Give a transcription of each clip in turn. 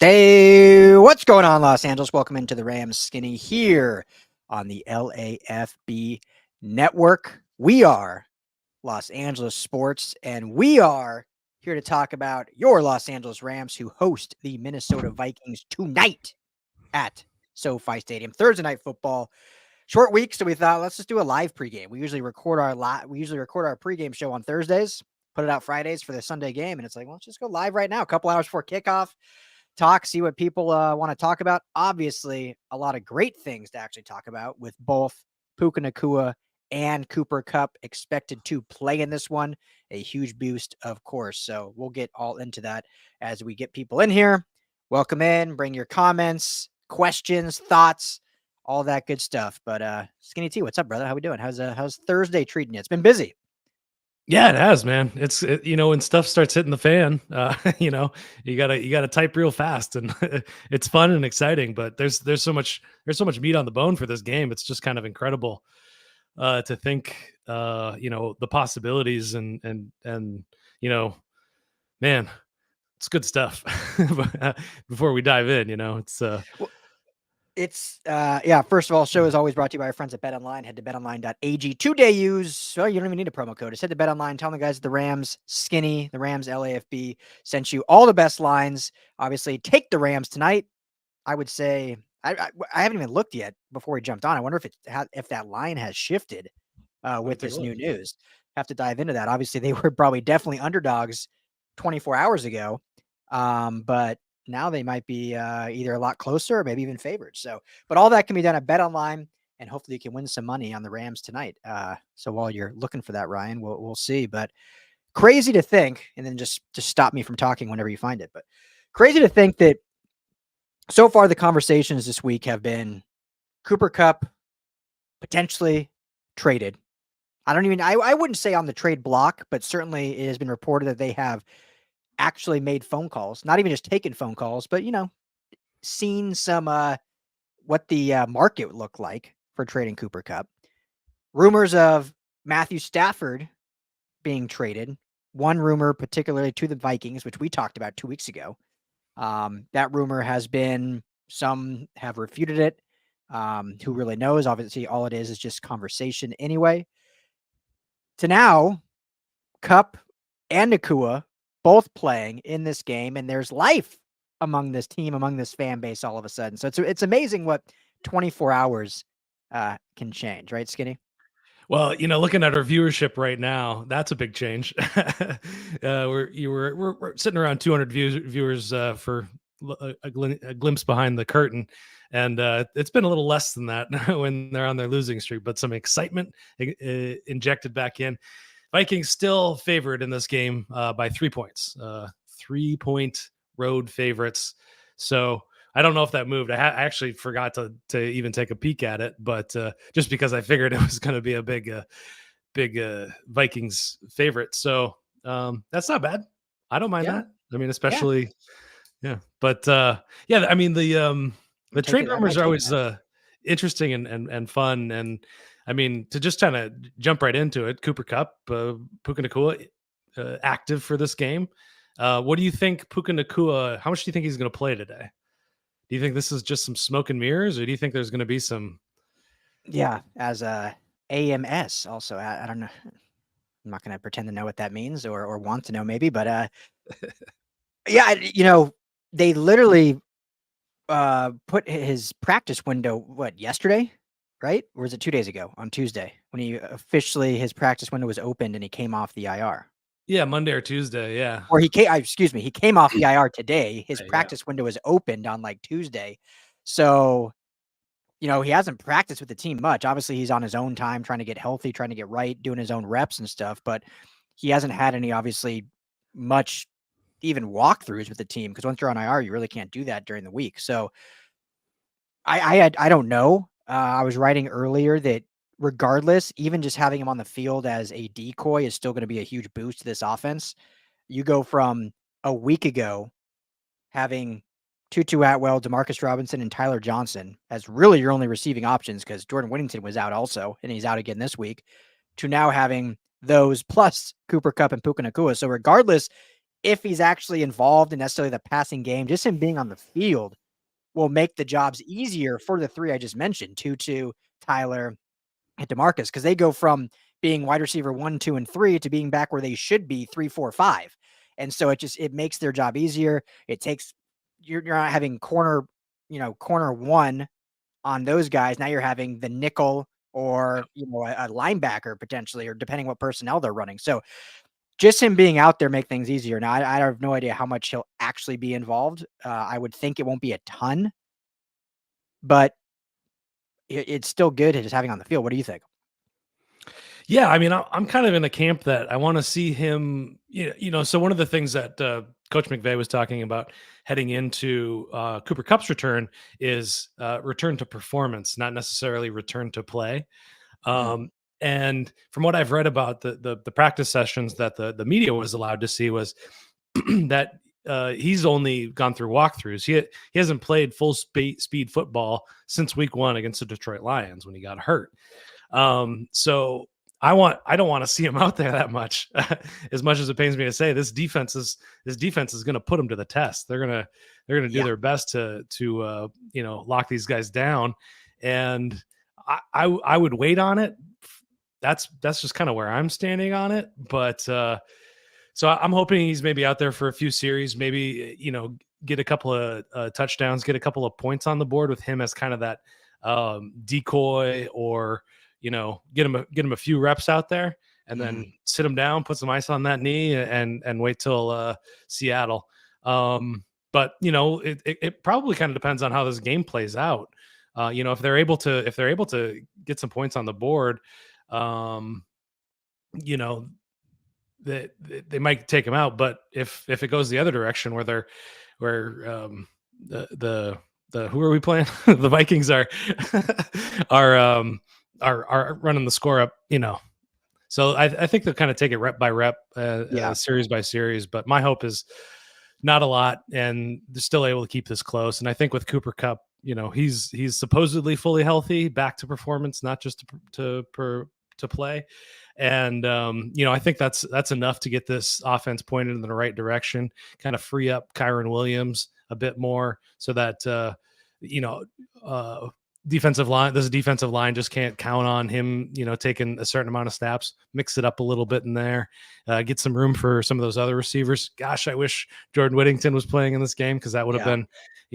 Hey, what's going on, Los Angeles? Welcome into the Rams Skinny here on the LAFB network. We are Los Angeles Sports, and we are here to talk about your Los Angeles Rams, who host the Minnesota Vikings tonight at SoFi Stadium. Thursday night football. Short week, so we thought let's just do a live pregame. We usually record our pregame show on Thursdays, put it out Fridays for the Sunday game, and it's like, well, let's just go live right now, a couple hours before kickoff. See what people want to talk about. Obviously, a lot of great things to actually talk about with both Puka Nacua and Cooper Kupp expected to play in this one. A huge boost, of course. So we'll get all into that as we get people in here. Welcome in. Bring your comments, questions, thoughts, all that good stuff. But Skinny T, what's up, brother? How we doing? How's Thursday treating you? It's been busy. Yeah, it has, man. When stuff starts hitting the fan, you gotta type real fast, and it's fun and exciting. But there's so much meat on the bone for this game. It's just kind of incredible to think, the possibilities and man, it's good stuff. Before we dive in, First of all, show is always brought to you by our friends at BetOnline. Head to betonline.ag. 2-day use. Well, you don't even need a promo code. Just head to BetOnline. Tell the guys at the Rams Skinny, the Rams LAFB sent you all the best lines. Obviously, take the Rams tonight. I would say I haven't even looked yet before we jumped on. I wonder if that line has shifted with this new news. Have to dive into that. Obviously, they were probably definitely underdogs 24 hours ago, but now they might be either a lot closer or maybe even favored. So, but all that can be done at BetOnline, and hopefully you can win some money on the Rams tonight. So while you're looking for that, Ryan, we'll see. But crazy to think, and then just stop me from talking whenever you find it. But crazy to think that so far the conversations this week have been Cooper Kupp potentially traded. I wouldn't say on the trade block, but certainly it has been reported that they have actually made phone calls, not even just taken phone calls, but seen some what the market would look like for trading Cooper Kupp. Rumors of Matthew Stafford being traded. One rumor particularly to the Vikings, which we talked about 2 weeks ago. That rumor has been, some have refuted it. Who really knows? Obviously, all it is just conversation anyway. To now, Kupp and Nacua both playing in this game, and there's life among this team, among this fan base all of a sudden. So it's amazing what 24 hours can change, right, Skinny? Well, looking at our viewership right now, that's a big change. We're sitting around 200 viewers for a glimpse behind the curtain, and it's been a little less than that when they're on their losing streak. But some excitement injected back in. Vikings still favored in this game by 3 points. 3-point road favorites. So I don't know if that moved. I actually forgot to even take a peek at it, but just because I figured it was going to be a big Vikings favorite. So that's not bad. I don't mind that. I mean, especially, yeah. But I mean, the trade rumors are always interesting and fun. And I mean, to just kind of jump right into it, Cooper Kupp, Puka Nacua, active for this game. What do you think, Puka Nacua? How much do you think he's going to play today? Do you think this is just some smoke and mirrors, or do you think there's going to be some? Yeah, as a AMS also. I don't know. I'm not going to pretend to know what that means or want to know maybe, but they literally put his practice window yesterday, right? Or was it 2 days ago on Tuesday when his practice window was opened and he came off the IR? Yeah, Monday or Tuesday, yeah. Or he came off the IR today. His practice window was opened on Tuesday. So, he hasn't practiced with the team much. Obviously, he's on his own time, trying to get healthy, trying to get right, doing his own reps and stuff, but he hasn't had any, obviously, much even walkthroughs with the team, because once you're on IR, you really can't do that during the week. So I don't know. I was writing earlier that regardless, even just having him on the field as a decoy is still going to be a huge boost to this offense. You go from a week ago having Tutu Atwell, Demarcus Robinson, and Tyler Johnson as really your only receiving options, because Jordan Whittington was out also, and he's out again this week, to now having those plus Cooper Kupp and Puka Nacua. So regardless, if he's actually involved in necessarily the passing game, just him being on the field will make the jobs easier for the three I just mentioned, Tutu, Tyler, and DeMarcus, because they go from being wide receiver 1, 2, and 3 to being back where they should be 3, 4, 5. And so it makes their job easier. It takes you're not having corner 1 on those guys. Now you're having the nickel or a linebacker potentially, or depending what personnel they're running. So just him being out there make things easier. Now I have no idea how much he'll actually be involved. I would think it won't be a ton, but it's still good just having on the field. What do you think? Yeah, I mean, I'm kind of in a camp that I want to see him. So one of the things that Coach McVay was talking about heading into Cooper Kupp's return is return to performance, not necessarily return to play. And from what I've read about the practice sessions that the media was allowed to see was that he's only gone through walkthroughs. He hasn't played full speed football since week 1 against the Detroit Lions when he got hurt. So I don't want to see him out there that much. As much as it pains me to say, this defense is going to put him to the test. They're going to do their best to lock these guys down. And I would wait on it. That's just kind of where I'm standing on it. But so I'm hoping he's maybe out there for a few series, maybe, get a couple of touchdowns, get a couple of points on the board with him as kind of that decoy, or, get him a few reps out there and then sit him down, put some ice on that knee and wait till Seattle. But it probably kind of depends on how this game plays out. If they're able to get some points on the board, they might take him out. But if it goes the other direction where the who are we playing? The Vikings are running the score up, So I think they'll kind of take it rep by rep, series by series. But my hope is not a lot, and they're still able to keep this close. And I think with Cooper Kupp, he's supposedly fully healthy, back to performance, not just to play. And I think that's enough to get this offense pointed in the right direction, kind of free up Kyron Williams a bit more, so that defensive line just can't count on him, taking a certain amount of snaps. Mix it up a little bit in there, get some room for some of those other receivers. Gosh, I wish Jordan Whittington was playing in this game, because that would have been,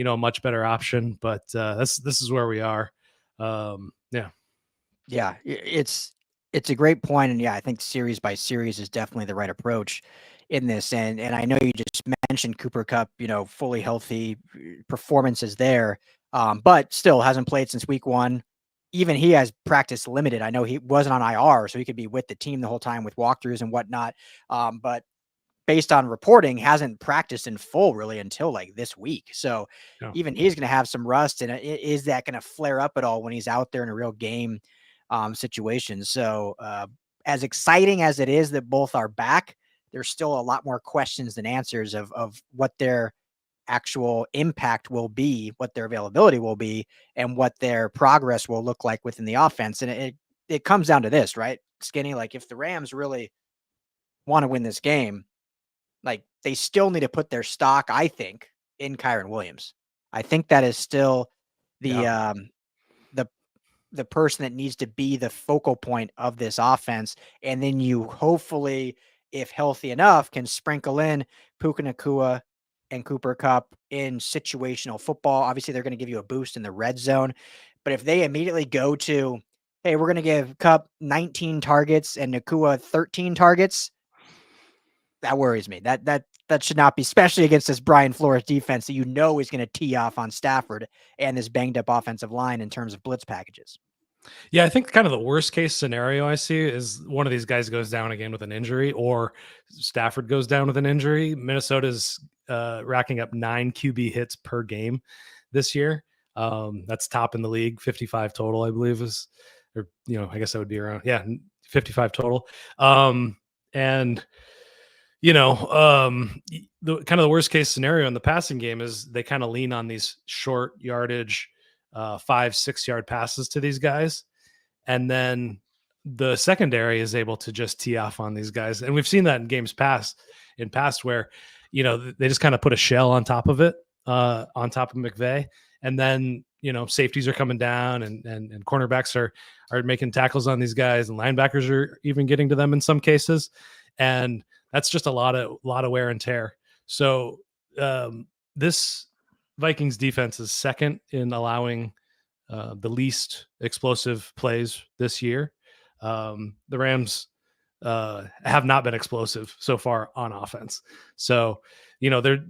a much better option. But this is where we are. Yeah, it's a great point, and I think series by series is definitely the right approach in this. And I know you just mentioned Cooper Kupp, fully healthy, performance is there, but still hasn't played since week 1. Even he has practice limited. I know he wasn't on IR, so he could be with the team the whole time with walkthroughs and whatnot. But based on reporting, hasn't practiced in full really until like this week. So even he's going to have some rust. And is that going to flare up at all when he's out there in a real game situation? So as exciting as it is that both are back, there's still a lot more questions than answers of what their actual impact will be, what their availability will be, and what their progress will look like within the offense. And it comes down to this, right, Skinny? Like, if the Rams really want to win this game, like, they still need to put their stock, I think, in Kyron Williams. I think that is still the person that needs to be the focal point of this offense. And then you hopefully, if healthy enough, can sprinkle in Puka Nacua and Cooper Kupp in situational football. Obviously, they're going to give you a boost in the red zone. But if they immediately go to, hey, we're going to give Kupp 19 targets and Nacua 13 targets, that worries me. That should not be, especially against this Brian Flores defense that is going to tee off on Stafford and this banged up offensive line in terms of blitz packages. Yeah, I think kind of the worst case scenario I see is one of these guys goes down again with an injury, or Stafford goes down with an injury. Minnesota's racking up 9 QB hits per game this year. That's top in the league, 55 total, I believe I guess that would be around, 55 total. And the kind of the worst case scenario in the passing game is they kind of lean on these short yardage, 5-6 yard passes to these guys. And then the secondary is able to just tee off on these guys. And we've seen that in games past where, they just kind of put a shell on top of it, on top of McVay. And then, safeties are coming down and cornerbacks are making tackles on these guys, and linebackers are even getting to them in some cases. And that's just a lot of wear and tear. So this Vikings defense is second in allowing the least explosive plays this year. The Rams have not been explosive so far on offense. So, they're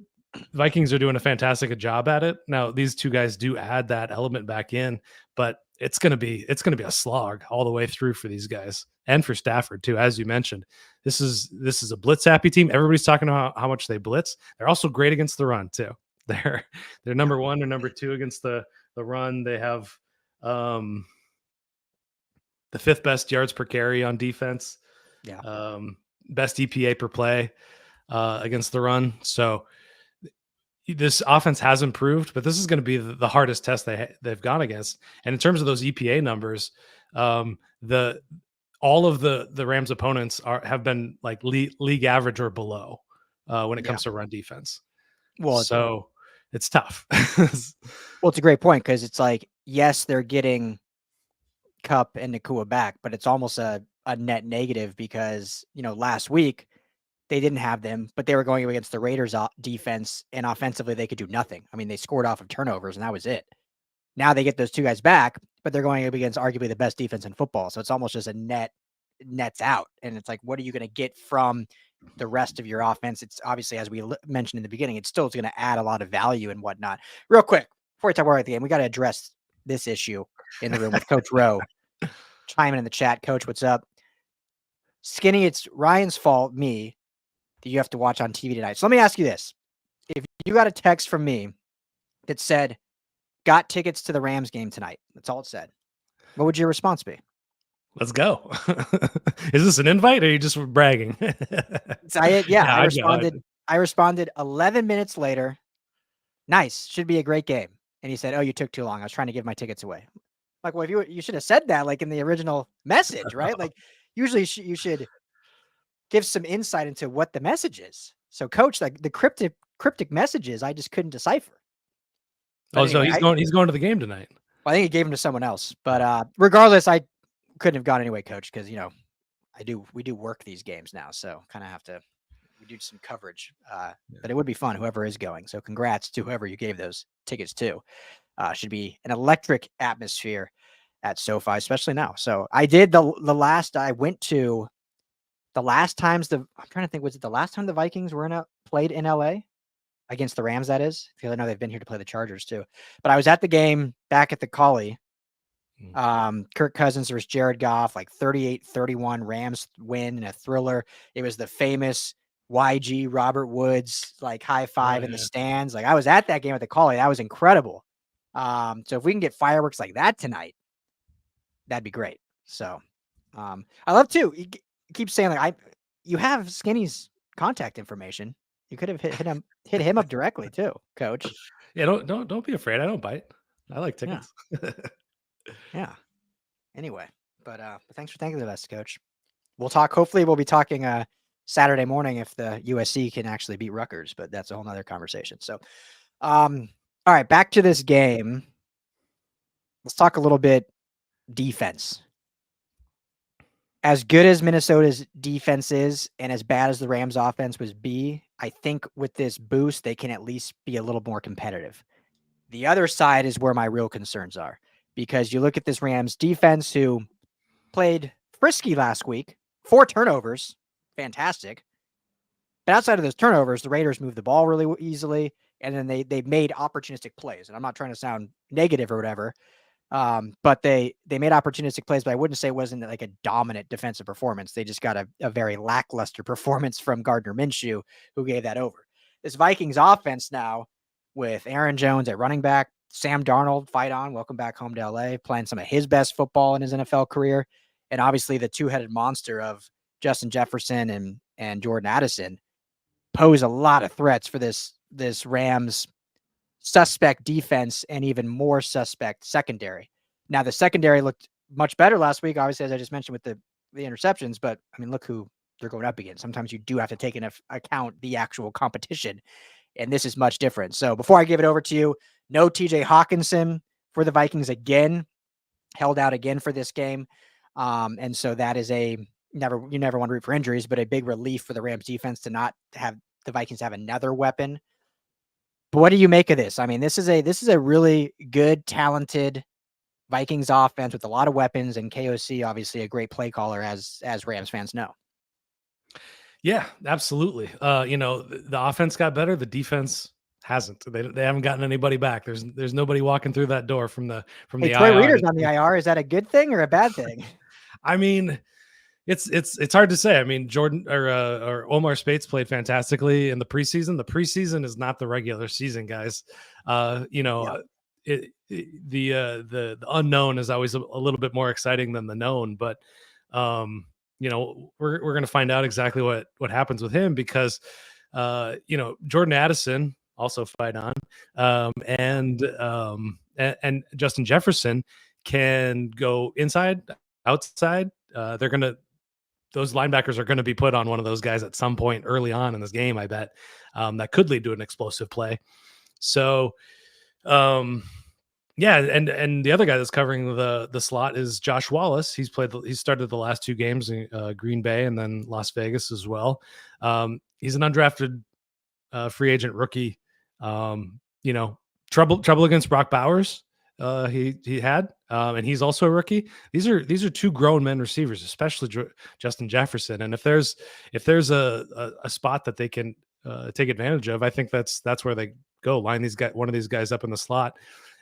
Vikings are doing a fantastic job at it. Now, these two guys do add that element back in, but it's gonna be a slog all the way through for these guys and for Stafford too. As you mentioned, this is a blitz happy team. Everybody's talking about how much they blitz. They're also great against the run too. They're number one or number two against the run. They have the fifth best yards per carry on defense. Yeah. Best EPA per play against the run. So this offense has improved, but this is going to be the hardest test they've gone against. And in terms of those EPA numbers, all of the Rams opponents have been like league average or below when it comes to run defense. Well, so it's tough. Well, it's a great point, because it's like, yes, they're getting Kupp and Nacua back, but it's almost a net negative because, last week they didn't have them, but they were going up against the Raiders defense, and offensively they could do nothing. I mean, they scored off of turnovers and that was it. Now they get those two guys back, but they're going up against arguably the best defense in football. So it's almost just a nets out. And it's like, what are you going to get from the rest of your offense? It's obviously, as we mentioned in the beginning, it's still going to add a lot of value and whatnot. Real quick, before we talk about the game, we got to address this issue in the room with Coach Rowe. Chiming in the chat. Coach, what's up? Skinny, it's Ryan's fault, me, that you have to watch on TV tonight. So let me ask you this. If you got a text from me that said, got tickets to the Rams game tonight, that's all it said, what would your response be? Let's go. Is this an invite or are you just bragging? I responded 11 minutes later. Nice. Should be a great game. And he said, oh, you took too long. I was trying to give my tickets away. Like, well, if you should have said that like in the original message, right? Like usually you should give some insight into what the message is. So Coach, like the cryptic messages, I just couldn't decipher. But anyway, so he's going to the game tonight. Well, I think he gave him to someone else, but regardless, I couldn't have gone anyway, Coach, because we do work these games now, so kind of have to do some coverage. But it would be fun, whoever is going. So congrats to whoever you gave those tickets to. Should be an electric atmosphere at SoFi, especially now. So I did the last times I'm trying to think, was it the last time the Vikings played in LA against the Rams? That is, because I know they've been here to play the Chargers too. But I was at the game back at the Collie. Kirk Cousins versus Jared Goff, like 38-31 Rams win in a thriller. It was the famous YG Robert Woods like high five in the stands. Like I was at that game at the Collie. That was incredible. So if we can get fireworks like that tonight, that'd be great. So I love too. You keep saying like you have Skinny's contact information. You could have hit him up directly too, Coach. Yeah, don't be afraid. I don't bite. I like tickets. Yeah. Anyway, but thanks for thinking of us, Coach. We'll talk. Hopefully, we'll be talking Saturday morning if the USC can actually beat Rutgers, but that's a whole nother conversation. So, all right, back to this game. Let's talk a little bit defense. As good as Minnesota's defense is, and as bad as the Rams' offense would be, I think with this boost, they can at least be a little more competitive. The other side is where my real concerns are, because you look at this Rams defense who played frisky last week, 4 turnovers, fantastic. But outside of those turnovers, the Raiders moved the ball really easily, and then they made opportunistic plays. And I'm not trying to sound negative or whatever, but they made opportunistic plays, but I wouldn't say it wasn't like a dominant defensive performance. They just got a very lackluster performance from Gardner Minshew, who gave that over. This Vikings offense now with Aaron Jones at running back, Sam Darnold, fight on, welcome back home to LA, playing some of his best football in his NFL career. And obviously the two-headed monster of Justin Jefferson and Jordan Addison pose a lot of threats for this Rams suspect defense and even more suspect secondary. Now the secondary looked much better last week, obviously, as I just mentioned with the interceptions, but I mean, look who they're going up against. Sometimes you do have to take into account the actual competition, and this is much different. So before I give it over to you, no TJ Hawkinson for the Vikings again, held out again for this game. And so that is you never want to root for injuries, but a big relief for the Rams defense to not have the Vikings have another weapon. But what do you make of this? I mean, this is a really good, talented Vikings offense with a lot of weapons, and KOC obviously a great play caller, as Rams fans know. Yeah, absolutely. The offense got better. The defense hasn't. They haven't gotten anybody back. There's nobody walking through that door from the Troy IR. Reader's on the IR. Is that a good thing or a bad thing? I mean, it's hard to say. I mean, Jordan or Omar Spates played fantastically in the preseason. The preseason is not the regular season, guys. The unknown is always a little bit more exciting than the known, but we're going to find out exactly what happens with him because Jordan Addison also fight on and Justin Jefferson can go inside, outside. Those linebackers are going to be put on one of those guys at some point early on in this game, I bet. That could lead to an explosive play. So yeah, and the other guy that's covering the slot is Josh Wallace. He's started the last two games in Green Bay and then Las Vegas as well. He's an undrafted free agent rookie. Trouble against Brock Bowers. He had, and he's also a rookie. These are two grown men receivers, especially Justin Jefferson. And if there's a spot that they can take advantage of, I think that's where they go. Line one of these guys up in the slot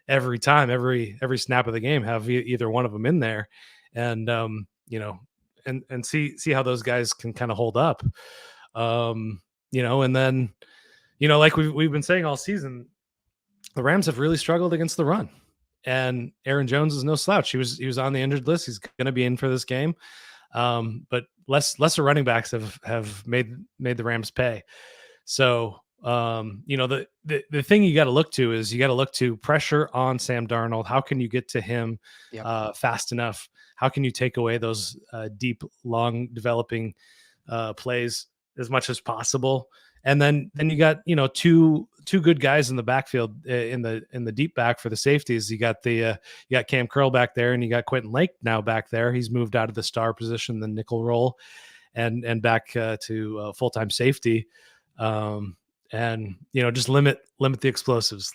every time, every snap of the game, have either one of them in there, and and see how those guys can kind of hold up. And then like we've been saying all season, the Rams have really struggled against the run, and Aaron Jones is no slouch. He was on the injured list. He's going to be in for this game, but lesser running backs have made the Rams pay. So the thing you got to look to is pressure on Sam Darnold. How can you get to him fast enough? How can you take away those deep, long developing plays as much as possible? And then you got two good guys in the backfield in the deep back for the safeties. You got Cam Curl back there, and you got Quentin Lake now back there. He's moved out of the star position, the nickel role, and back to full-time safety. And just limit the explosives,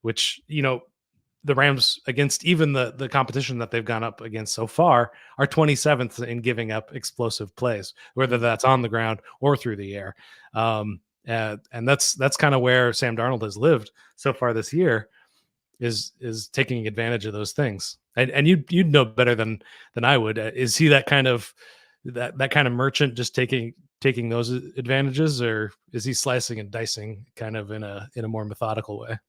which the Rams, against even the competition that they've gone up against so far, are 27th in giving up explosive plays, whether that's on the ground or through the air. And that's kind of where Sam Darnold has lived so far this year, is taking advantage of those things. And you'd know better than I would. Is he that kind of merchant, just taking those advantages, or is he slicing and dicing kind of in a more methodical way?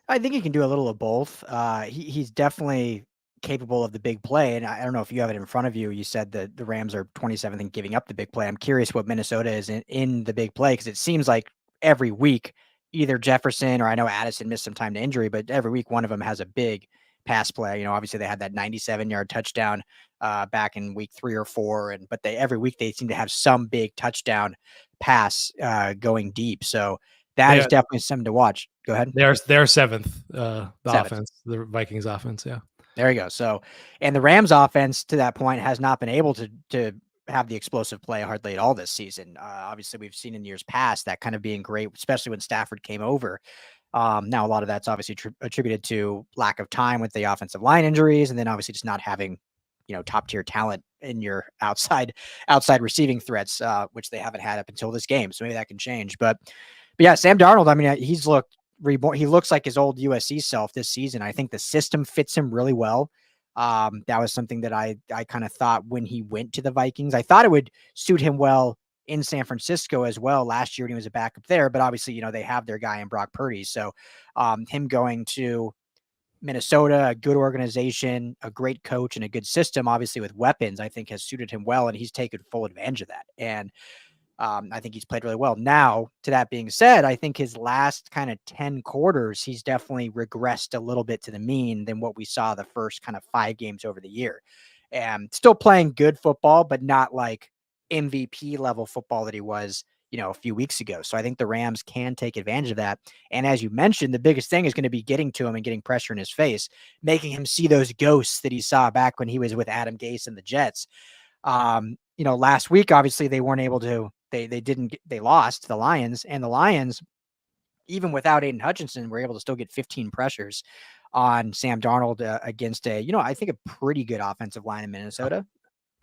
I think he can do a little of both. He's definitely capable of the big play, and I don't know if you have it in front of you. You said that the Rams are 27th in giving up the big play. I'm curious what Minnesota is in the big play, because it seems like every week either Jefferson, or I know Addison missed some time to injury, but every week one of them has a big pass play. Obviously they had that 97-yard touchdown back in week 3 or 4, but every week they seem to have some big touchdown pass going deep. So that is definitely something to watch. Go ahead. They're seventh, offense, the Vikings offense. Yeah. There you go. So, and the Rams offense to that point has not been able to have the explosive play hardly at all this season. Obviously we've seen in years past that kind of being great, especially when Stafford came over. Now a lot of that's obviously attributed to lack of time with the offensive line injuries, and then obviously just not having, top tier talent in your outside receiving threats, which they haven't had up until this game. So maybe that can change. But yeah, Sam Darnold, I mean, he's looked reborn. He looks like his old USC self this season. I think the system fits him really well. That was something that I kind of thought when he went to the Vikings. I thought it would suit him well in San Francisco as well last year when he was a backup there. But obviously, they have their guy in Brock Purdy. So him going to Minnesota, a good organization, a great coach, and a good system, obviously with weapons, I think has suited him well, and he's taken full advantage of that. And I think he's played really well. Now, to that being said, I think his last kind of 10 quarters, he's definitely regressed a little bit to the mean than what we saw the first kind of 5 games over the year. And still playing good football, but not like MVP level football that he was, a few weeks ago. So I think the Rams can take advantage of that. And as you mentioned, the biggest thing is going to be getting to him and getting pressure in his face, making him see those ghosts that he saw back when he was with Adam Gase and the Jets. Last week, obviously they weren't able to, they lost to the Lions, and the Lions, even without Aiden Hutchinson, were able to still get 15 pressures on Sam Darnold against I think a pretty good offensive line in Minnesota.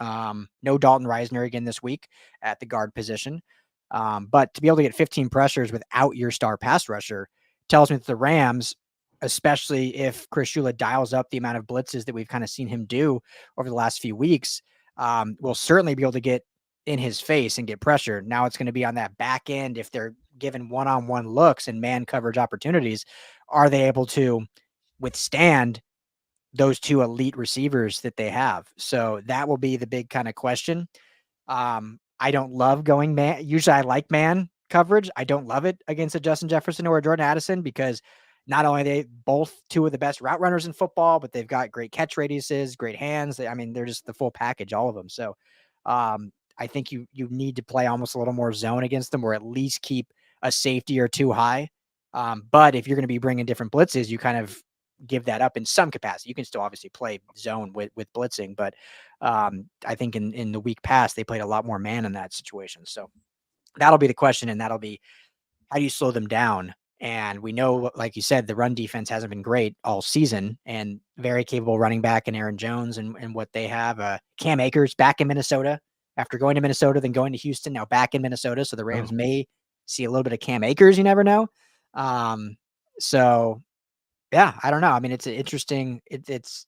No Dalton Reisner again this week at the guard position. But to be able to get 15 pressures without your star pass rusher tells me that the Rams, especially if Chris Shula dials up the amount of blitzes that we've kind of seen him do over the last few weeks, will certainly be able to get in his face and get pressure. Now it's going to be on that back end. If they're given one-on-one looks and man coverage opportunities, are they able to withstand those two elite receivers that they have? So that will be the big kind of question. I don't love going man. Usually I like man coverage. I don't love it against a Justin Jefferson or a Jordan Addison, because not only are they both two of the best route runners in football, but they've got great catch radiuses, great hands. They're just the full package, all of them. So I think you need to play almost a little more zone against them, or at least keep a safety or two high. But if you're going to be bringing different blitzes, you kind of give that up in some capacity. You can still obviously play zone with blitzing, but I think in the week past, they played a lot more man in that situation. So that'll be the question. And that'll be, how do you slow them down? And we know, like you said, the run defense hasn't been great all season, and very capable running back in Aaron Jones and what they have. Cam Akers back in Minnesota after going to Minnesota, then going to Houston, now back in Minnesota. So the Rams may see a little bit of Cam Akers. You never know. So yeah, I don't know. I mean, it's interesting. It's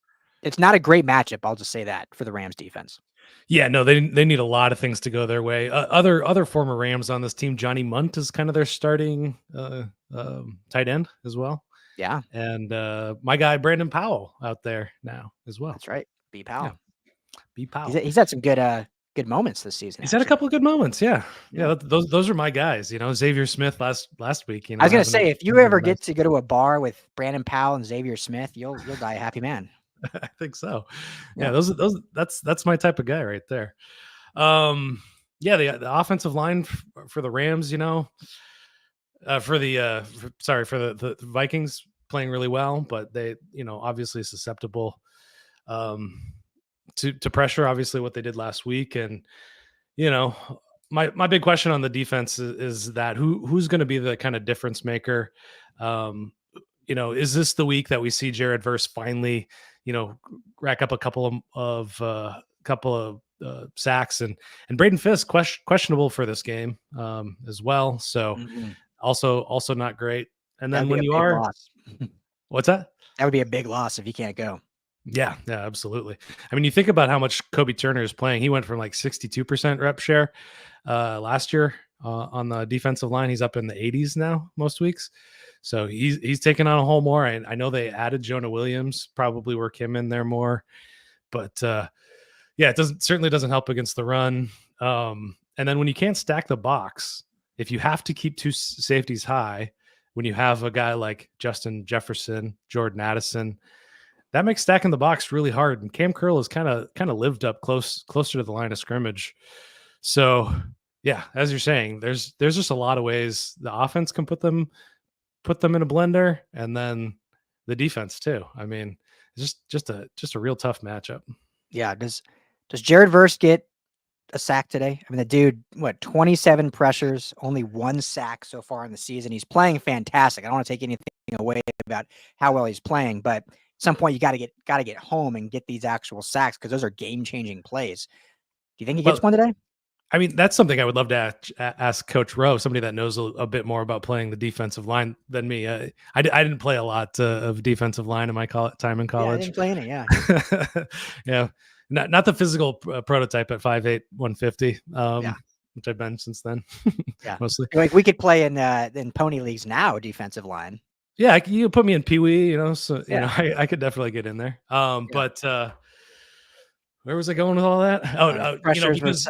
not a great matchup. I'll just say that for the Rams defense. Yeah, no, they need a lot of things to go their way. Other former Rams on this team, Johnny Munt is kind of their starting tight end as well. Yeah, and my guy Brandon Powell out there now as well. That's right, B Powell. Yeah. B Powell. He's had some good moments this season. He's had a couple of good moments. Yeah. Those are my guys. Xavier Smith last week. I was gonna say, if you ever get to go to a bar with Brandon Powell and Xavier Smith, you'll die a happy man. I think so. Yeah, that's my type of guy right there. The offensive line for the Rams, for the Vikings, playing really well, but they, obviously susceptible to pressure, obviously what they did last week. And, my big question on the defense is that who's going to be the kind of difference maker? Is this the week that we see Jared Verse finally, rack up a couple of sacks, and Braden Fisk questionable for this game as well. So also not great. And then when you are, what's that? That would be a big loss if you can't go. Yeah, absolutely. I mean, you think about how much Kobe Turner is playing. He went from like 62% rep share last year on the defensive line. He's up in the 80s now most weeks. So he's taken on a whole more. I know they added Jonah Williams, probably work him in there more. But it certainly doesn't help against the run. And then when you can't stack the box, if you have to keep two safeties high, when you have a guy like Justin Jefferson, Jordan Addison, that makes stacking the box really hard. And Cam Curl has kind of lived up closer to the line of scrimmage. So yeah, as you're saying, there's just a lot of ways the offense can put them in a blender, and then the defense too. I mean, it's just a real tough matchup. Yeah. Does Jared Verse get a sack today? I mean, the dude, 27 pressures, only 1 sack so far in the season. He's playing fantastic. I don't want to take anything away about how well he's playing, but at some point you got to get home and get these actual sacks, because those are game-changing plays. Do you think he gets one today? I mean, that's something I would love to ask Coach Rowe, somebody that knows a bit more about playing the defensive line than me. I didn't play a lot of defensive line in my time in college. Yeah, I didn't play any, yeah. Yeah. Not the physical prototype at 5'8", 150, which I've been since then. Yeah, mostly. Like we could play in pony leagues now, defensive line. Yeah, you put me in Pee Wee, so I could definitely get in there. But where was I going with all that? Because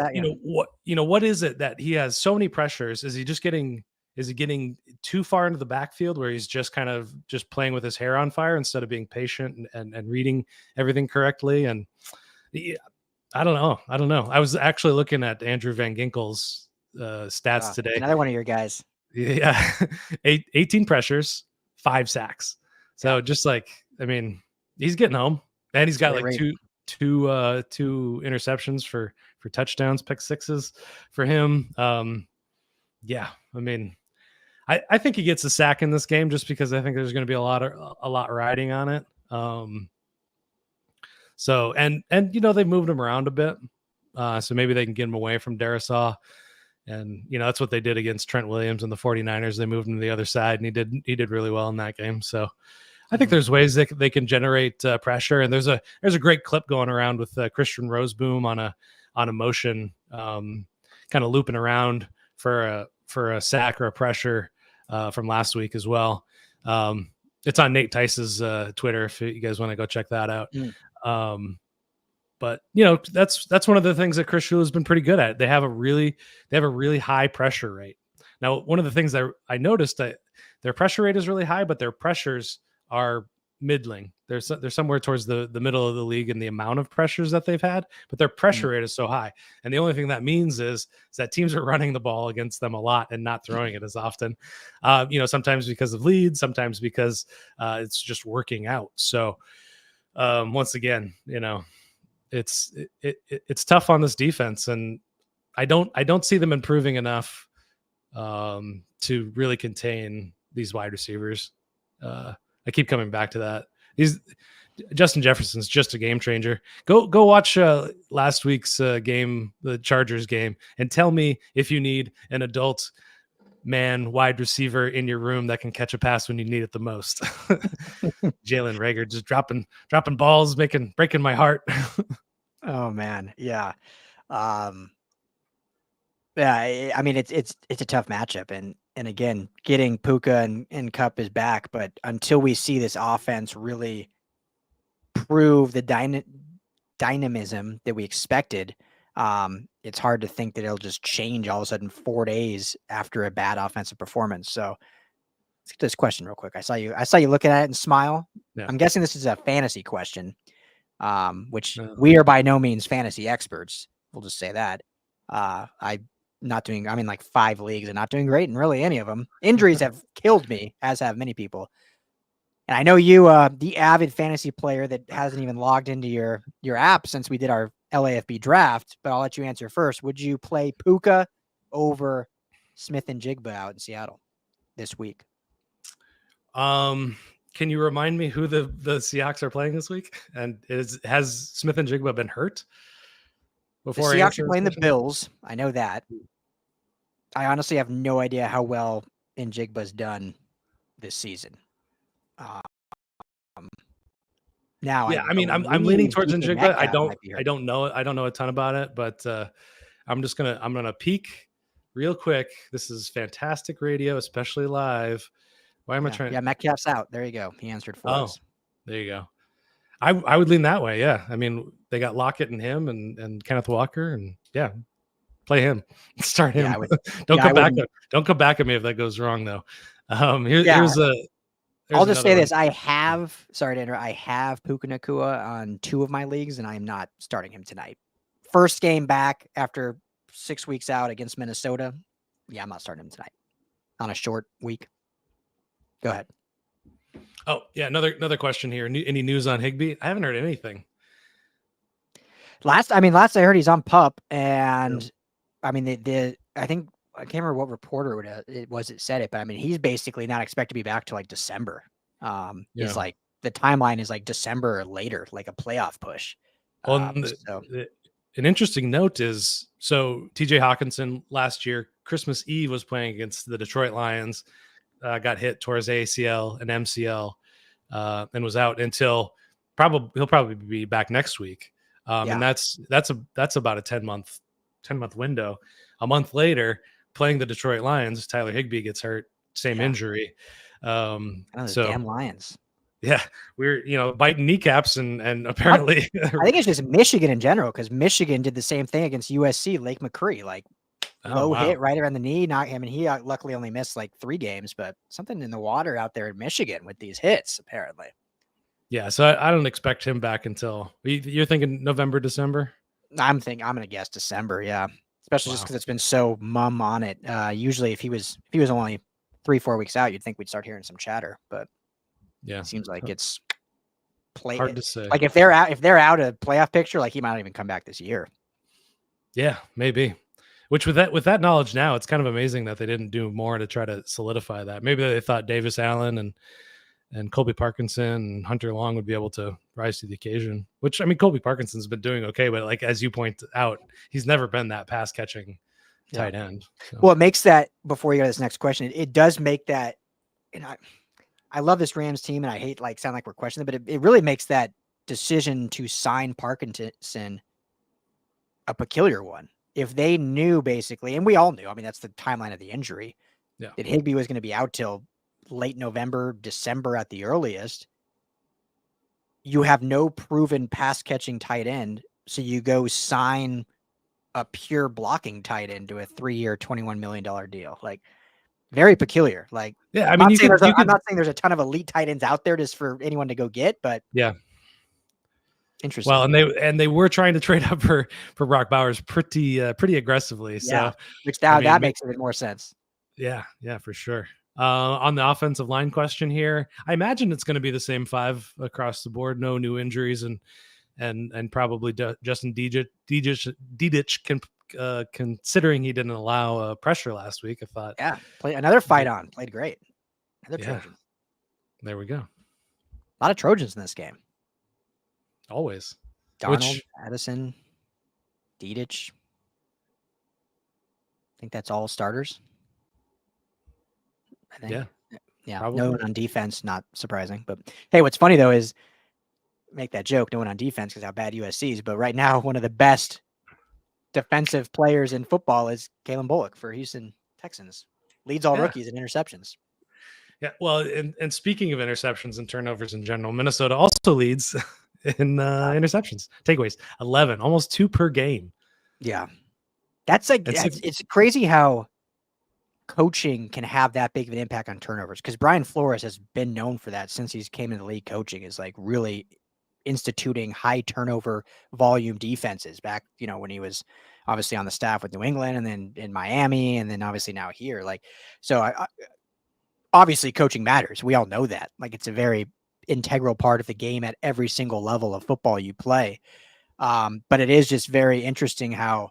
what is it that he has so many pressures? Is he getting too far into the backfield where he's just kind of just playing with his hair on fire instead of being patient and reading everything correctly? And I don't know. I was actually looking at Andrew Van Ginkel's stats today. Another one of your guys. Yeah, 18 pressures, 5 sacks. So just like, I mean, he's getting home, and he's got like two interceptions for touchdowns, pick sixes for him. Yeah, I mean, I think he gets a sack in this game just because I think there's going to be a lot riding on it. So and they moved him around a bit, so maybe they can get him away from Darisaw. And, that's what they did against Trent Williams and the 49ers. They moved him to the other side, and he did really well in that game. So I think there's ways they can generate pressure. And there's a great clip going around with Christian Roseboom on a motion, kind of looping around for a sack or a pressure from last week as well. It's on Nate Tice's Twitter if you guys want to go check that out. But that's one of the things that Chris Shula has been pretty good at. They have a really high pressure rate. Now, one of the things that I noticed that their pressure rate is really high, but their pressures are middling. They're somewhere towards the middle of the league in the amount of pressures that they've had, but their pressure rate is so high. And the only thing that means is that teams are running the ball against them a lot and not throwing it as often. Sometimes because of leads, sometimes because it's just working out. So once again, it's tough on this defense, and I don't see them improving enough to really contain these wide receivers. I keep coming back to that. Justin Jefferson's just a game changer. Go watch last week's game, the Chargers game, and tell me if you need an adult man wide receiver in your room that can catch a pass when you need it the most. Jalen Reagor just dropping balls, breaking my heart. Oh man. Yeah. Yeah, I mean, it's a tough matchup, and again, getting Puka and Kupp is back, but until we see this offense really prove the dynamism that we expected, it's hard to think that it'll just change all of a sudden 4 days after a bad offensive performance. So let's get this question real quick. I saw you looking at it and smile. Yeah. I'm guessing this is a fantasy question, which we are by no means fantasy experts. We'll just say that. I'm in like 5 leagues and not doing great in really any of them. Injuries have killed me, as have many people. And I know you, the avid fantasy player that hasn't even logged into your app since we did our LAFB draft, but I'll let you answer first. Would you play Puka over Smith and Jigba out in Seattle this week? Can you remind me who the Seahawks are playing this week? And has Smith and Jigba been hurt? Before the Seahawks are playing the Bills. I know that. I honestly have no idea how well Njigba's done this season. Now, yeah, I'm leaning towards Njigba. I don't know a ton about it, but I'm gonna peek real quick. This is fantastic radio, especially live. Why am I trying? Yeah, Metcalf's out. There you go. He answered for us. There you go. I would lean that way. Yeah. I mean, they got Lockett and him and Kenneth Walker, and yeah, play him, start him. Yeah, don't come back at me if that goes wrong though. Here's I'll just say this. I have Puka Nacua on 2 of my leagues, and I am not starting him tonight. First game back after 6 weeks out against Minnesota. Yeah, I'm not starting him tonight on a short week. Go ahead. Oh, yeah. Another question here. Any news on Higbee? I haven't heard anything. Last I heard he's on PUP, and I mean, I think I can't remember what reporter it was that said it, but I mean, he's basically not expected to be back till like December. It's like the timeline is like December or later, like a playoff push. An interesting note is, so TJ Hawkinson last year, Christmas Eve, was playing against the Detroit Lions. Got hit towards ACL and MCL, and was out until he'll probably be back next week. And that's about a 10-month window. A month later, playing the Detroit Lions, Tyler Higbee gets hurt, same injury. Damn Lions. Yeah, we're biting kneecaps and apparently I think it's just Michigan in general, because Michigan did the same thing against USC, Lake McCree, like hit right around the knee. He luckily only missed like 3 games, but something in the water out there in Michigan with these hits apparently. Yeah, so I don't expect him back until you're thinking November, December. I'm going to guess December. Yeah. Especially just Wow. because it's been so mum on it. Usually if he was only 3-4 weeks out, you'd think we'd start hearing some chatter, but Yeah. it seems like it's Hard to say. like if they're out of playoff picture, like he might not even come back this year. Yeah, maybe. Which with that knowledge now, it's kind of amazing that they didn't do more to try to solidify that. Maybe they thought Davis Allen and Colby Parkinson and Hunter Long would be able to rise to the occasion. Which, I mean, Colby Parkinson's been doing okay, but like as you point out, he's never been that pass catching tight end. So. Well, it makes that, before you go to this next question, it does make that, and I love this Rams team, and I hate sound like we're questioning it, but it really makes that decision to sign Parkinson a peculiar one. If they knew, basically, and we all knew, I mean, that's the timeline of the injury, that Higbee was going to be out till late November, December at the earliest, you have no proven pass catching tight end. So you go sign a pure blocking tight end to a 3-year, $21 million deal. Like, very peculiar. Like, yeah, I mean, I'm not saying there's a ton of elite tight ends out there just for anyone to go get, but yeah. Interesting. Well, and they were trying to trade up for Brock Bowers pretty aggressively. So which that makes a bit more sense. Yeah, for sure. On the offensive line question here, I imagine it's going to be the same 5 across the board. No new injuries, and probably Justin Dedich can, considering he didn't allow pressure last week. I thought, played another fight on, played great. Another Trojan. There we go. A lot of Trojans in this game. Always. Darnold, Addison, Dedich. I think that's all starters. I think. Yeah. Probably. No one on defense, not surprising. But hey, what's funny though is, make that joke, no one on defense because how bad USC is. But right now, one of the best defensive players in football is Kalen Bullock for Houston Texans. Leads all rookies in interceptions. Yeah, well, and speaking of interceptions and turnovers in general, Minnesota also leads in interceptions, takeaways, 11, almost 2 per game. Yeah. That's like, it's crazy how coaching can have that big of an impact on turnovers, because Brian Flores has been known for that since he's came in the league. Coaching is like really instituting high turnover volume defenses back, when he was obviously on the staff with New England and then in Miami and then obviously now here. Like, so obviously coaching matters. We all know that. Like, it's a very integral part of the game at every single level of football you play. But it is just very interesting how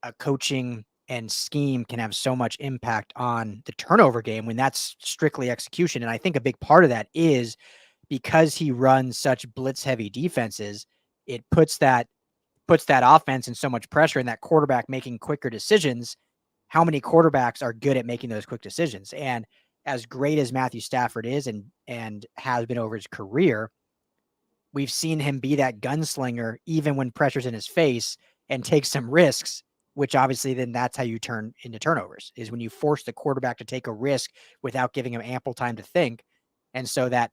a coaching and scheme can have so much impact on the turnover game when that's strictly execution. And I think a big part of that is because he runs such blitz heavy defenses, it puts that offense in so much pressure, and that quarterback making quicker decisions. How many quarterbacks are good at making those quick decisions? And as great as Matthew Stafford is and has been over his career, we've seen him be that gunslinger even when pressure's in his face and take some risks, which obviously then that's how you turn into turnovers, is when you force the quarterback to take a risk without giving him ample time to think. And so that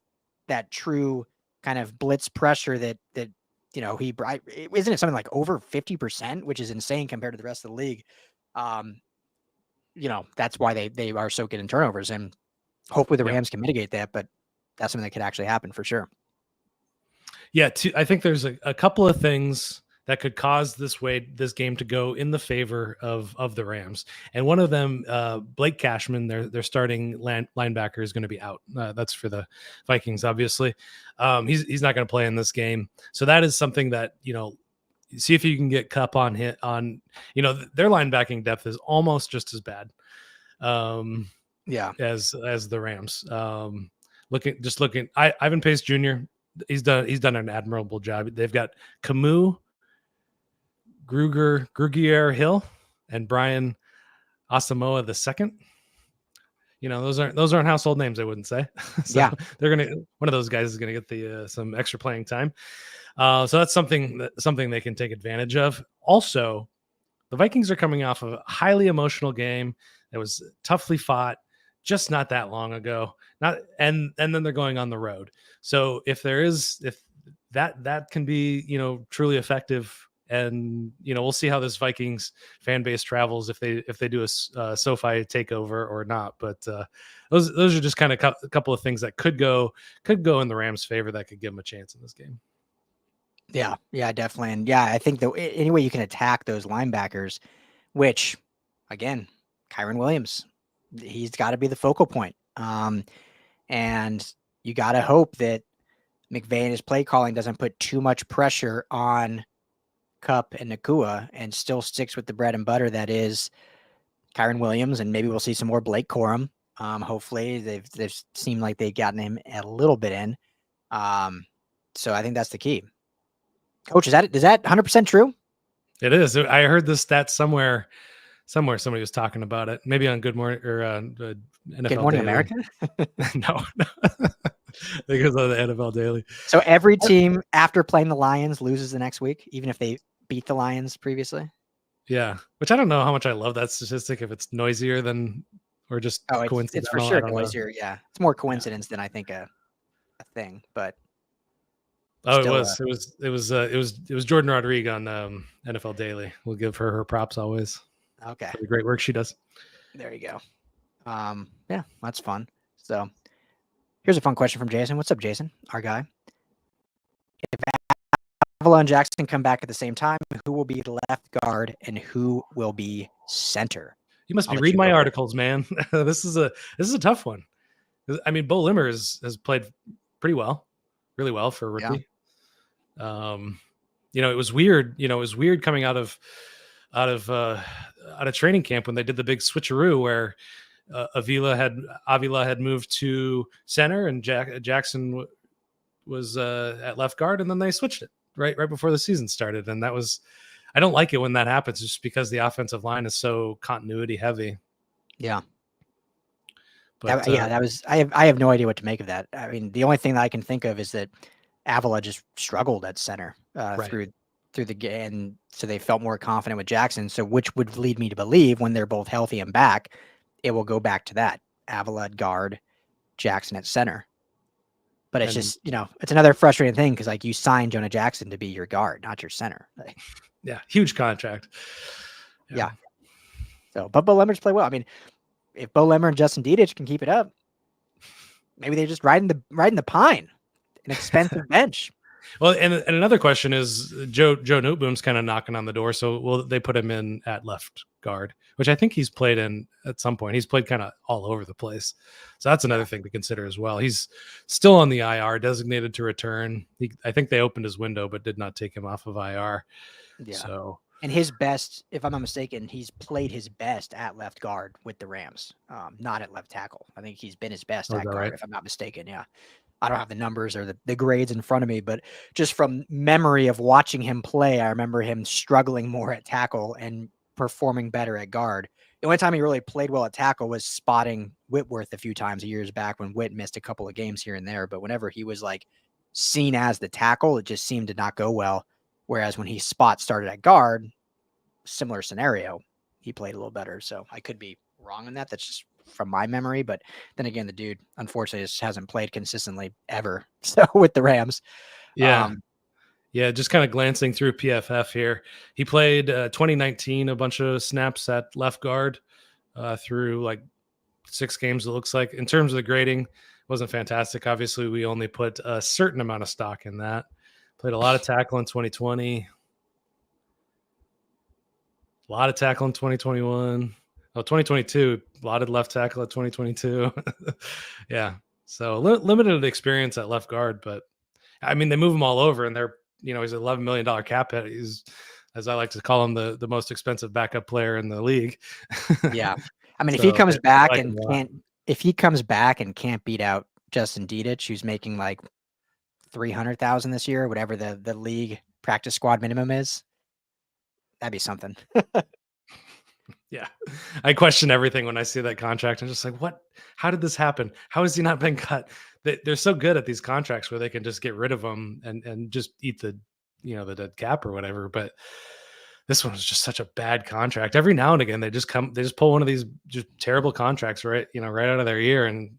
true kind of blitz pressure that isn't it something like over 50%, which is insane compared to the rest of the league. That's why they are so good in turnovers, and hopefully the Rams can mitigate that, but that's something that could actually happen for sure. Yeah. I think there's a couple of things that could cause this game to go in the favor of the Rams. And one of them, Blake Cashman, their starting linebacker, is going to be out. That's for the Vikings, obviously. He's not going to play in this game. So that is something that, see if you can get Kupp on their linebacking depth is almost just as bad. As the Rams. Looking, Ivan Pace Jr., he's done an admirable job. They've got Camus, Grugier Hill, and Brian Asamoah II. Those aren't household names, I wouldn't say. So one of those guys is gonna get some extra playing time. So that's something they can take advantage of. Also, the Vikings are coming off of a highly emotional game that was toughly fought just not that long ago. And then they're going on the road. So if that can be, truly effective, and we'll see how this Vikings fan base travels if they do a SoFi takeover or not. But those are just kind of a couple of things that could go in the Rams' favor that could give them a chance in this game. Yeah, definitely. And yeah, I think any way you can attack those linebackers, which again, Kyron Williams, he's got to be the focal point. And you got to hope that McVay and his play calling doesn't put too much pressure on Kupp and Nacua and still sticks with the bread and butter that is Kyron Williams, and maybe we'll see some more Blake Corum. Hopefully, they've seemed like they've gotten him a little bit in. So I think that's the key. Coach, is that 100% true? It is. I heard this stat somewhere. Somebody was talking about it. Maybe on Good Morning or NFL Good Morning Daily. America. No, because of the NFL Daily. So every team after playing the Lions loses the next week, even if they beat the Lions previously. Yeah, which I don't know how much I love that statistic. If it's noisier than or just coincidental, it's for sure noisier. Yeah, it's more coincidence than I think a thing. But it was Jordan Rodriguez on NFL Daily. We'll give her props always. Okay, for the great work she does. There you go. Yeah, that's fun. So here's a fun question from Jason. What's up, Jason? Our guy. If Avila and Jackson come back at the same time, who will be left guard and who will be center? You must be reading my articles, man. This is a tough one. I mean, Bo Limmer has played pretty well, really well for a rookie. Yeah. It was weird. It was weird coming out of training camp when they did the big switcheroo where Avila had moved to center and Jackson was at left guard, and then they switched it right before the season started. And that was, I don't like it when that happens, just because the offensive line is so continuity heavy. Yeah. But that was, I have no idea what to make of that. I mean, the only thing that I can think of is that Avila just struggled at center through the game, and so they felt more confident with Jackson. So which would lead me to believe when they're both healthy and back, it will go back to that Avila at guard, Jackson at center. But it's just, it's another frustrating thing because like you signed Jonah Jackson to be your guard, not your center. Yeah, huge contract. Yeah. So, but Bo Lemmer's play well. I mean, if Bo Lemmer and Justin Dedich can keep it up, maybe they're just riding the pine, an expensive bench. Well, and another question is Joe Newboom's kind of knocking on the door. So will they put him in at left guard, which I think he's played in at some point. He's played kind of all over the place. So that's another thing to consider as well. He's still on the IR, designated to return. I think they opened his window, but did not take him off of IR. Yeah. So, and his best, if I'm not mistaken, he's played his best at left guard with the Rams, not at left tackle. I think he's been his best at guard, if I'm not mistaken. Yeah. I don't have the numbers or the grades in front of me, but just from memory of watching him play, I remember him struggling more at tackle and performing better at guard. The only time he really played well at tackle was spotting Whitworth a few times years back when Whit missed a couple of games here and there. But whenever he was like seen as the tackle, it just seemed to not go well. Whereas when he started at guard, similar scenario, he played a little better. So I could be wrong on that. That's just from my memory, but then again, the dude unfortunately just hasn't played consistently ever. So with the Rams, just kind of glancing through PFF here, he played 2019 a bunch of snaps at left guard through like 6 games. It looks like in terms of the grading, wasn't fantastic. Obviously, we only put a certain amount of stock in that. Played a lot of tackle in 2020, a lot of tackle in 2021. 2022, a lot of left tackle at 2022. Yeah. So limited experience at left guard, but I mean, they move him all over and they're, he's an $11 million cap hit. He's, as I like to call him, the most expensive backup player in the league. Yeah. I mean, if he comes back and can't beat out Justin Dedich, who's making like 300,000 this year, whatever the league practice squad minimum is, that'd be something. Yeah. I question everything when I see that contract. I'm just like, what? How did this happen? How has he not been cut? They're so good at these contracts where they can just get rid of them and just eat the dead cap or whatever. But this one was just such a bad contract. Every now and again, they just pull one of these just terrible contracts right out of their ear. And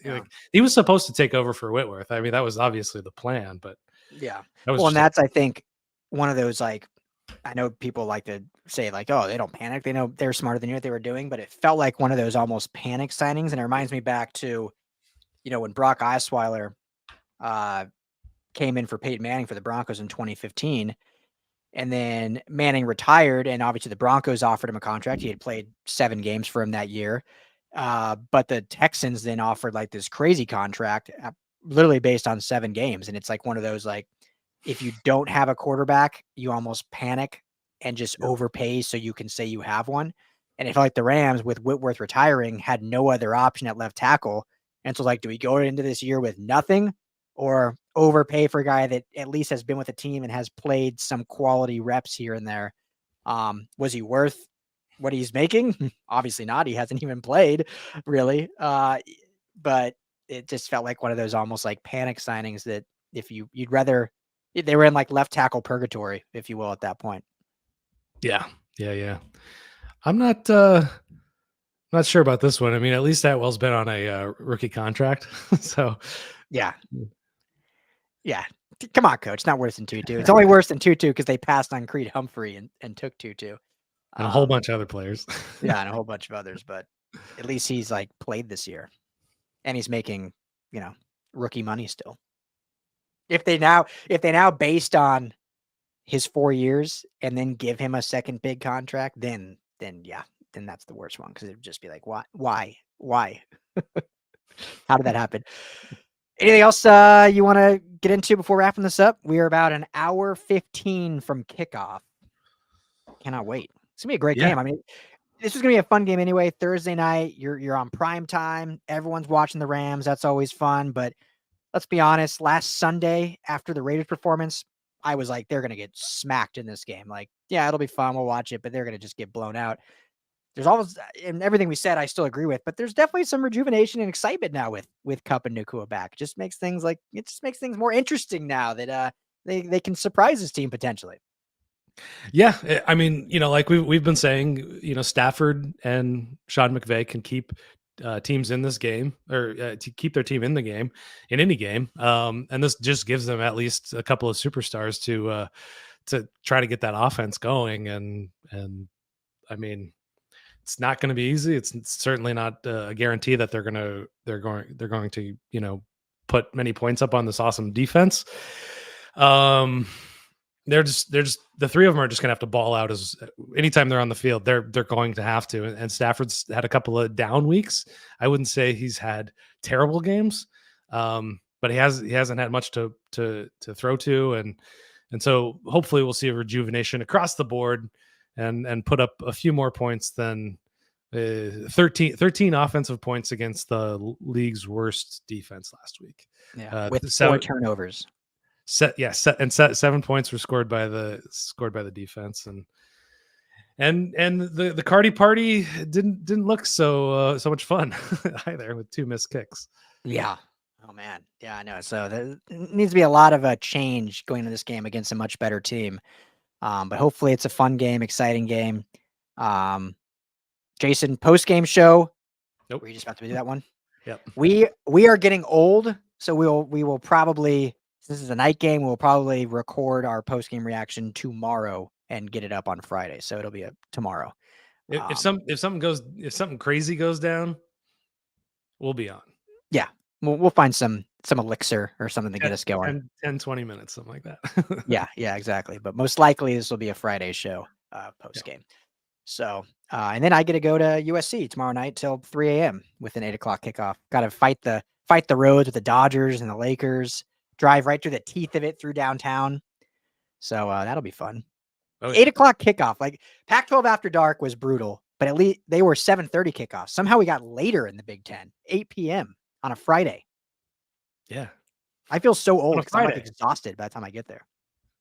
like, he was supposed to take over for Whitworth. I mean, that was obviously the plan, but and that's, I think, one of those, like, I know people like to say like, oh, they don't panic. They know they're smarter than you what they were doing, but it felt like one of those almost panic signings. And it reminds me back to, when Brock Osweiler came in for Peyton Manning for the Broncos in 2015. And then Manning retired, and obviously the Broncos offered him a contract. He had played 7 games for him that year. But the Texans then offered like this crazy contract, literally based on 7 games. And it's like one of those, like, if you don't have a quarterback, you almost panic and just overpay so you can say you have one. And it felt like the Rams, with Whitworth retiring, had no other option at left tackle. And so, like, do we go into this year with nothing or overpay for a guy that at least has been with the team and has played some quality reps here and there? Was he worth what he's making? Obviously not. He hasn't even played really. But it just felt like one of those almost like panic signings that if you'd rather, they were in like left tackle purgatory, if you will, at that point. Yeah. I'm not sure about this one. I mean, at least Atwell's been on a rookie contract. So yeah. Come on, coach. It's not worse than Tutu. It's only worse than Tutu because they passed on Creed Humphrey and took Tutu. And a whole bunch of other players. Yeah, and a whole bunch of others, but at least he's like played this year. And he's making, rookie money still. If they now based on his 4 years and then give him a second big contract, then that's the worst one, because it would just be like, why? How did that happen? Anything else you want to get into before wrapping this up? We are about an hour 15 from kickoff. Cannot wait. It's gonna be a great game. I mean, this is gonna be a fun game anyway. Thursday night, you're on prime time. Everyone's watching the Rams. That's always fun. But let's be honest. Last Sunday, after the Raiders performance, I was like, they're gonna get smacked in this game. Like, yeah, it'll be fun. We'll watch it, but they're gonna just get blown out. There's always, and everything we said, I still agree with, but there's definitely some rejuvenation and excitement now with Kupp and Nacua back. It just makes things more interesting now that they can surprise this team potentially. Yeah, I mean, like we've been saying, Stafford and Sean McVay can keep teams in this game, or to keep their team in the game, in any game, and this just gives them at least a couple of superstars to try to get that offense going. And I mean, it's not going to be easy. It's certainly not a guarantee that they're going to put many points up on this awesome defense. They're just the three of them are just gonna have to ball out as anytime they're on the field. They're going to have to. And Stafford's had a couple of down weeks. I wouldn't say he's had terrible games, but he hasn't had much to throw to, and so hopefully we'll see a rejuvenation across the board and put up a few more points than 13 offensive points against the league's worst defense last week. Yeah, with 4 turnovers. 7 points were scored by the defense, and the Cardi party didn't look so much fun either, with 2 missed kicks. Yeah. Oh man. Yeah, I know. So there needs to be a lot of change going into this game against a much better team. But hopefully it's a fun game, exciting game. Jason, post-game show. Nope. Were you just about to do that one? Yep. We are getting old, so we will probably, since this is a night game, we'll probably record our post-game reaction tomorrow and get it up on Friday. So it'll be tomorrow. If something crazy goes down, we'll be on. Yeah. We'll find some elixir or something to get us going. 10-20 minutes, something like that. Yeah, exactly. But most likely this will be a Friday show post-game. Yeah. So, and then I get to go to USC tomorrow night till 3 a.m. with an 8 o'clock kickoff. Got to fight the roads with the Dodgers and the Lakers, drive right through the teeth of it through downtown. So that'll be fun. 8 o'clock kickoff. Like Pac-12 After Dark was brutal, but at least they were 7:30 kickoffs. Somehow we got later in the Big Ten, 8 p.m. on a Friday. Yeah. I feel so old because I'm like exhausted by the time I get there.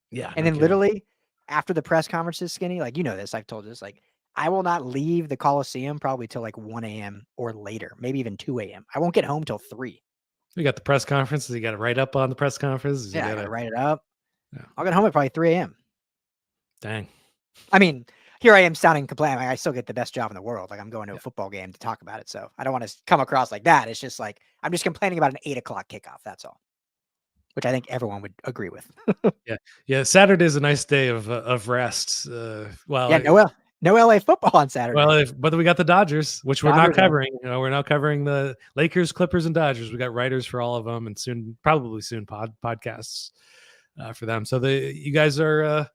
Yeah. And then literally after the press conferences, Skinny, like, this, I've told you this, like, I will not leave the Coliseum probably till like 1 a.m. or later, maybe even 2 a.m. I won't get home till 3. We got the press conferences. You got to write up on the press conferences. Yeah, I got to write it up. Yeah. I'll get home at probably 3 a.m. Dang. I mean, here I am sounding complaining. I still get the best job in the world. Like I'm going to a football game to talk about it. So I don't want to come across like that. It's just like, I'm just complaining about an 8 o'clock kickoff. That's all. Which I think everyone would agree with. Yeah. Saturday's a nice day of rest. No No LA football on Saturday. Well, but we got the Dodgers, which we're not covering. We're now covering the Lakers, Clippers, and Dodgers. We got writers for all of them, and probably soon podcasts for them. So you guys are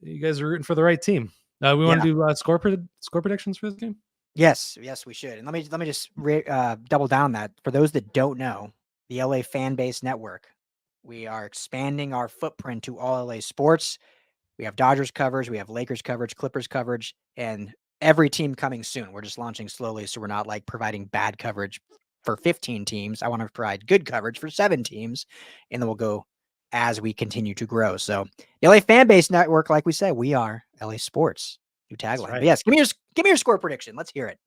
rooting for the right team. We want to do score predictions for this game. Yes, we should. And let me just double down that for those that don't know, the LA Fan Base Network. We are expanding our footprint to all LA sports. We have Dodgers coverage, we have Lakers coverage, Clippers coverage, and every team coming soon. We're just launching slowly, so we're not like providing bad coverage for 15 teams. I want to provide good coverage for 7 teams, and then we'll go as we continue to grow. So the LA Fan Base Network, like we said, we are LA Sports. New tagline. Right. But yes, give me your score prediction. Let's hear it.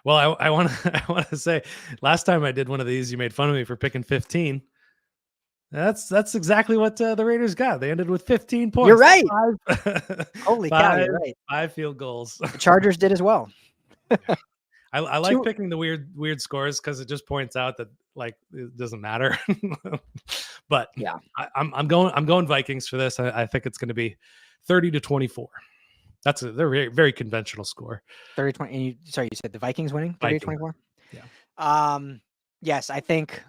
Well, I want to say, last time I did one of these, you made fun of me for picking 15. That's exactly what the Raiders got. They ended with 15 points. You're right. Holy cow, you're right. 5 field goals. The Chargers did as well. I like picking the weird scores because it just points out that like it doesn't matter. But yeah, I'm going Vikings for this. I think it's going to be 30-24. They're very, very conventional score. 30-20. Sorry, you said the Vikings winning 30-24? Yeah. Yes, I think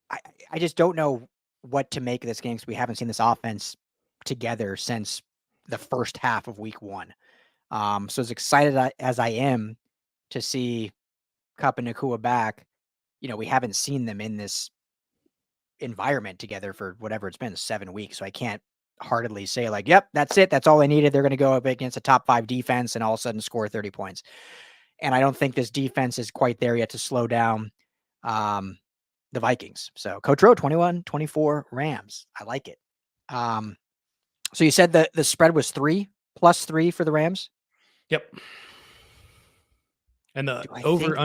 I just don't know what to make of this game because we haven't seen this offense together since the first half of week 1. So as excited as I am to see Kupp and Nacua back, we haven't seen them in this environment together for whatever it's been, 7 weeks. So I can't heartedly say like, yep, that's it. That's all they needed. They're going to go up against a top 5 defense and all of a sudden score 30 points. And I don't think this defense is quite there yet to slow down the Vikings. So Coach Rowe, 21-24 Rams. I like it. So you said the spread was 3 +3 for the Rams? Yep. And the over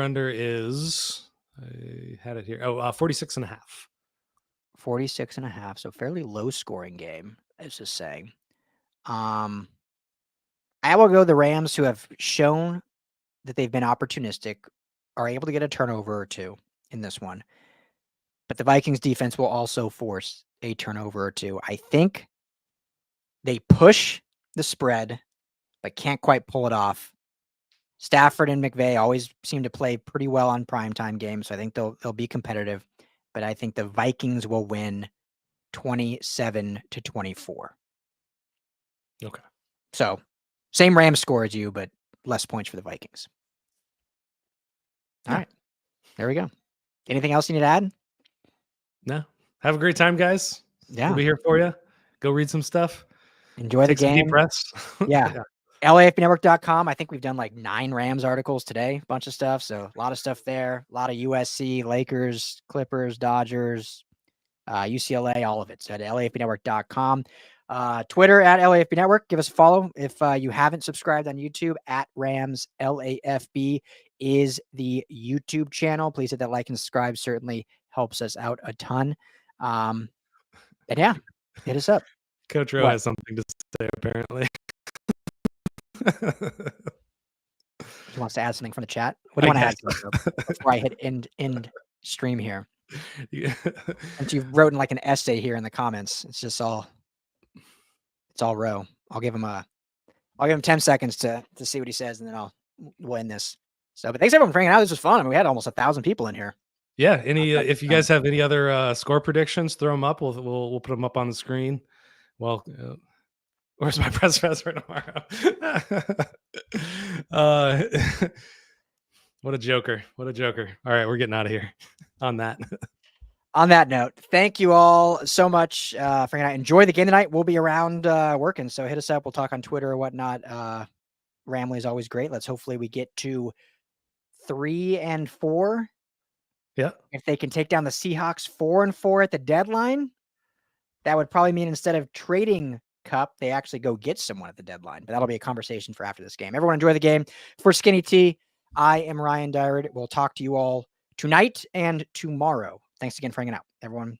under is, I had it here. 46.5. 46.5. So fairly low scoring game, is just saying. I will go the Rams, who have shown that they've been opportunistic, are able to get a turnover or 2 in this one. But the Vikings defense will also force a turnover or 2. I think they push the spread, but can't quite pull it off. Stafford and McVay always seem to play pretty well on primetime games, so I think they'll be competitive. But I think the Vikings will win 27-24. Okay. So same Rams score as you, but less points for the Vikings. All right. There we go. Anything else you need to add? No. Have a great time, guys. Yeah. We'll be here for you. Go read some stuff. Enjoy the game. Deep breaths. Yeah. LAFBnetwork.com. I think we've done like 9 Rams articles today, bunch of stuff. So a lot of stuff there, a lot of USC, Lakers, Clippers, Dodgers, UCLA, all of it. So at LAFBnetwork.com. Twitter at LAFB Network. Give us a follow. If you haven't subscribed on YouTube, at Rams LAFB is the YouTube channel. Please hit that like and subscribe. Certainly helps us out a ton. And yeah, hit us up. Coach Rowe has something to say, apparently. He wants to add something from the chat. What do you want to add before I hit end stream here? Yeah. And you've written like an essay here in the comments. It's all Rowe. I'll give him 10 seconds to see what he says, and then we'll end this. So, but thanks everyone for hanging out. This was fun. I mean, we had almost 1,000 people in here. Yeah. If you guys have any other score predictions, throw them up. We'll put them up on the screen. Well, where's my press for tomorrow? What a joker. All right, we're getting out of here on that. On that note, thank you all so much for hanging out. Enjoy the game tonight. We'll be around working, so hit us up. We'll talk on Twitter or whatnot. Ramley is always great. Let's hopefully we get to 3-4. Yeah. If they can take down the Seahawks 4-4 at the deadline, that would probably mean instead of trading Kupp, they actually go get someone at the deadline. But that'll be a conversation for after this game. Everyone enjoy the game. For Skinny T, I am Ryan Dyrud. We'll talk to you all tonight and tomorrow. Thanks again for hanging out, everyone.